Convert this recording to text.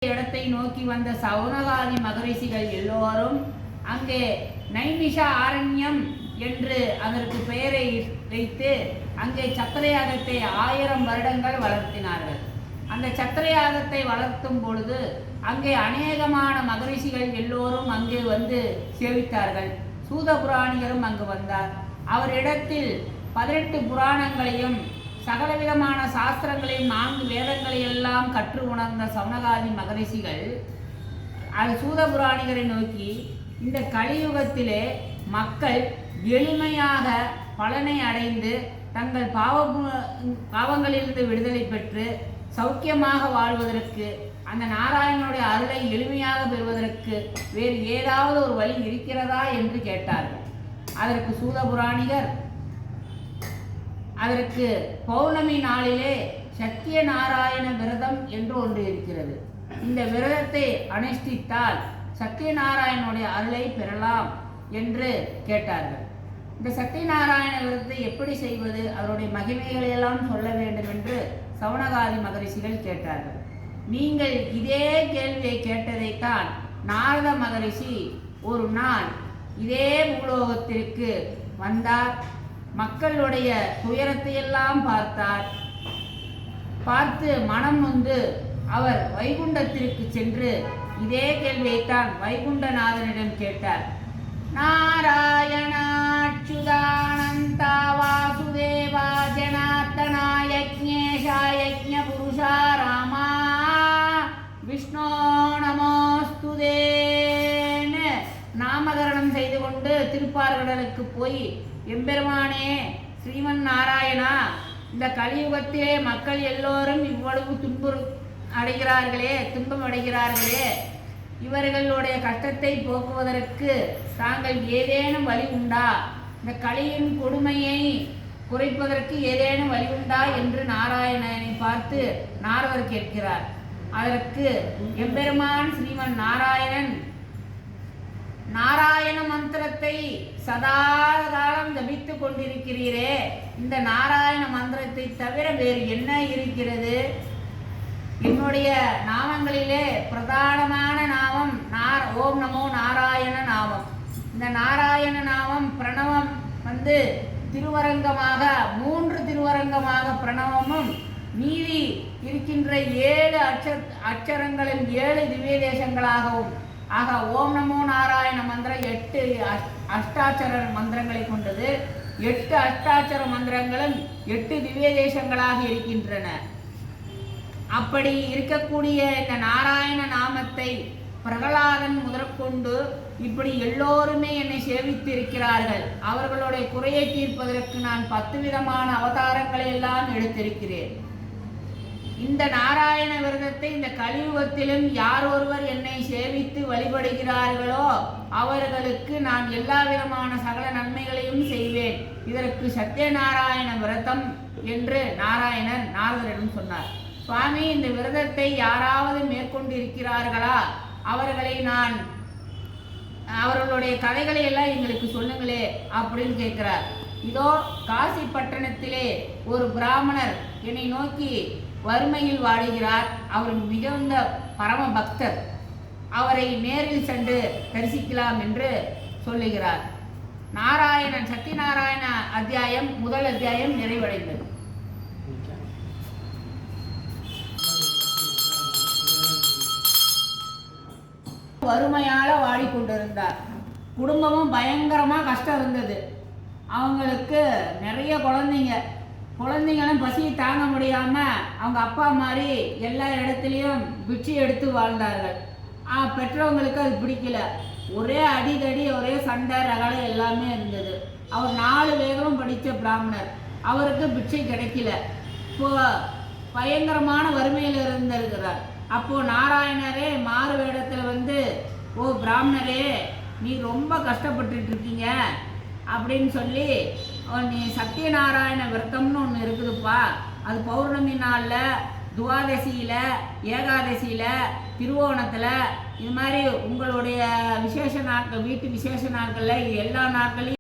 இடத்தை நோக்கி வந்த சௌனகாதி மகரிஷிகள் எல்லோரும் அங்கே நைமிஷ ஆரண்யம் என்று அதற்கு பெயரை வைத்து அங்கே சத்திரயாகத்தை 1000 வருடங்கள் வளர்த்தினார்கள். அந்த சத்திரயாகத்தை வளர்த்தும் பொழுது அங்கே அநேகமான மகரிஷிகள் எல்லோரும் அங்கே வந்து சேவித்தார்கள். சூத புராணிகரும் அங்கு வந்தார். அவரிடத்தில் 18 புராணங்களையும் சகலவிதமான சாஸ்திரங்களையும் 4 வேதங்களையெல்லாம் கற்று உணர்ந்த சௌனகாதி மகரிஷிகள் சூத புராணிகரை நோக்கி, இந்த கலியுகத்திலே மக்கள் எளிமையாக பலனை அடைந்து தங்கள் பாவங்களிலிருந்து விடுதலை பெற்று சௌக்கியமாக வாழ்வதற்கு, அந்த நாராயணனுடைய அருளை எளிமையாக பெறுவதற்கு வேறு ஏதாவது ஒரு வழி இருக்கிறதா என்று கேட்டார்கள். அதற்கு சூத புராணிகர், அதற்கு பௌர்ணமி நாளிலே சத்தியநாராயண விரதம் என்று ஒன்று இருக்கிறது. இந்த விரதத்தை அனுஷ்டித்தால் சத்தியநாராயணனுடைய அருளை பெறலாம் என்று கேட்டார்கள். இந்த சத்தியநாராயண விரதத்தை எப்படி செய்வது, அவருடைய மகிமைகளை எல்லாம் சொல்ல வேண்டும் என்று சௌனகாதி மகரிஷிகள் கேட்டார்கள். நீங்கள் இதே கேள்வியை கேட்டதைத்தான் நாரத மகரிஷி ஒரு நாள் இதே பூலோகத்திற்கு வந்தார். மக்களுடைய துயரத்தையெல்லாம் பார்த்தார். பார்த்து மனம் நொந்து அவர் வைகுண்டத்திற்கு சென்று இதே கேள்வியைத்தான் வைகுண்டநாதனிடம் கேட்டார். நாராயணாச்சுதானந்தா வாசுதேவா ஜனார்த்தனா யக்ஞேஷா யக்ஞ புருஷா ராமா விஷ்ணோ நமோஸ்துதேன்னு நாமகரணம் செய்து கொண்டு திருப்பார்கடலுக்கு போய், எம்பெருமானே ஸ்ரீமன் நாராயணா, இந்த கலியுகத்திலே மக்கள் எல்லோரும் இவ்வளவு துன்பம் அடைகிறார்களே, இவர்களுடைய கஷ்டத்தை போக்குவதற்கு தாங்கள் ஏதேனும் வழி உண்டா, இந்த கலியின் கொடுமையை குறைப்பதற்கு ஏதேனும் வழி உண்டா என்று நாராயணனை பார்த்து நாரதர் கேட்கிறார். அதற்கு எம்பெருமான் ஸ்ரீமன் நாராயணன், நாராயண மந்திரத்தை சதா காலம் ஜபித்து கொண்டிருக்கிறீரே, இந்த நாராயண மந்திரத்தை தவிர வேறு என்ன இருக்கிறது? என்னுடைய நாமங்களிலே பிரதானமான நாமம் ஓம் நமோ நாராயண நாமம். இந்த நாராயண நாமம் பிரணவம் வந்து திருவரங்கமாக 3 திருவரங்கமாக பிரணவமும், மீதி இருக்கின்ற 7 அட்சரங்களும் 7 திவ்ய தேசங்களாகவும், ஆக ஓம் நமோ நாராயண மந்திரம் 8 அஷ்டாட்சர மந்திரங்களை கொண்டது. 8 அஷ்டாட்சர மந்திரங்களும் 8 திவ்ய தேசங்களாக இருக்கின்றன. அப்படி இருக்கக்கூடிய இந்த நாராயண நாமத்தை பிரகலாதன் முதற்கொண்டு இப்படி எல்லோருமே என்னை சேவித்து இருக்கிறார்கள். அவர்களுடைய குறையை தீர்ப்பதற்கு நான் 10 விதமான அவதாரங்களை எல்லாம் எடுத்திருக்கிறேன். இந்த நாராயண விரதத்தை இந்த கலியுகத்திலும் யார் ஒருவர் என்னை சேவித்து வழிபடுகிறார்களோ அவர்களுக்கு நான் எல்லா விதமான சகல நன்மைகளையும் செய்வேன். இதற்கு சத்தியநாராயண விரதம் என்று நாராயணன் நாரதரிடம் சொன்னார். சுவாமி, இந்த விரதத்தை யாராவது மேற்கொண்டு இருக்கிறார்களா? அவர்களை நான் அவர்களுடைய கதைகளை எல்லாம் எங்களுக்கு சொல்லுங்களே அப்படின்னு கேட்கிறார். இதோ காசி பட்டணத்திலே ஒரு பிராமணர் என்னை நோக்கி வறுமையில் வாடுகிறார். அவர் மிகுந்த பரம பக்தர். அவரை நேரில் சென்று தரிசிக்கலாம் என்று சொல்லுகிறார். நாராயணன் சத்தியநாராயண அத்தியாயம் முதல் அத்தியாயம் நிறைவடைந்தது. வறுமையால வாடிக்கொண்டிருந்தார். குடும்பமும் பயங்கரமாக கஷ்டம் இருந்தது. அவங்களுக்கு நிறைய குழந்தைங்களும் பசியை தாங்க முடியாமல் அவங்க அப்பா மாதிரி எல்லா இடத்துலையும் பிட்சை எடுத்து வாழ்ந்தார்கள். பெற்றவங்களுக்கு அது பிடிக்கல. ஒரே அடிதடி, ஒரே சண்டை ரகளை எல்லாமே இருந்தது. அவர் 4 வேதமும் படித்த பிராமணர். அவருக்கு பிட்சை கிடைக்கல. இப்போ பயங்கரமான வறுமையில் இருந்திருக்கிறார். அப்போது நாராயணரே மாறு வேடத்தில் வந்து, ஓ பிராமணரே, நீ ரொம்ப கஷ்டப்பட்டுட்டு இருக்கீங்க அப்படின்னு சொல்லி, நீ சத்தியநாராயண விரதம்னு ஒன்று இருக்குதுப்பா, அது பௌர்ணமி நாளில், துவாதசியில், ஏகாதசியில், திருவோணத்தில், இது மாதிரி உங்களுடைய விசேஷ நாட்கள், வீட்டு விசேஷ நாட்களில், எல்லா நாட்களையும்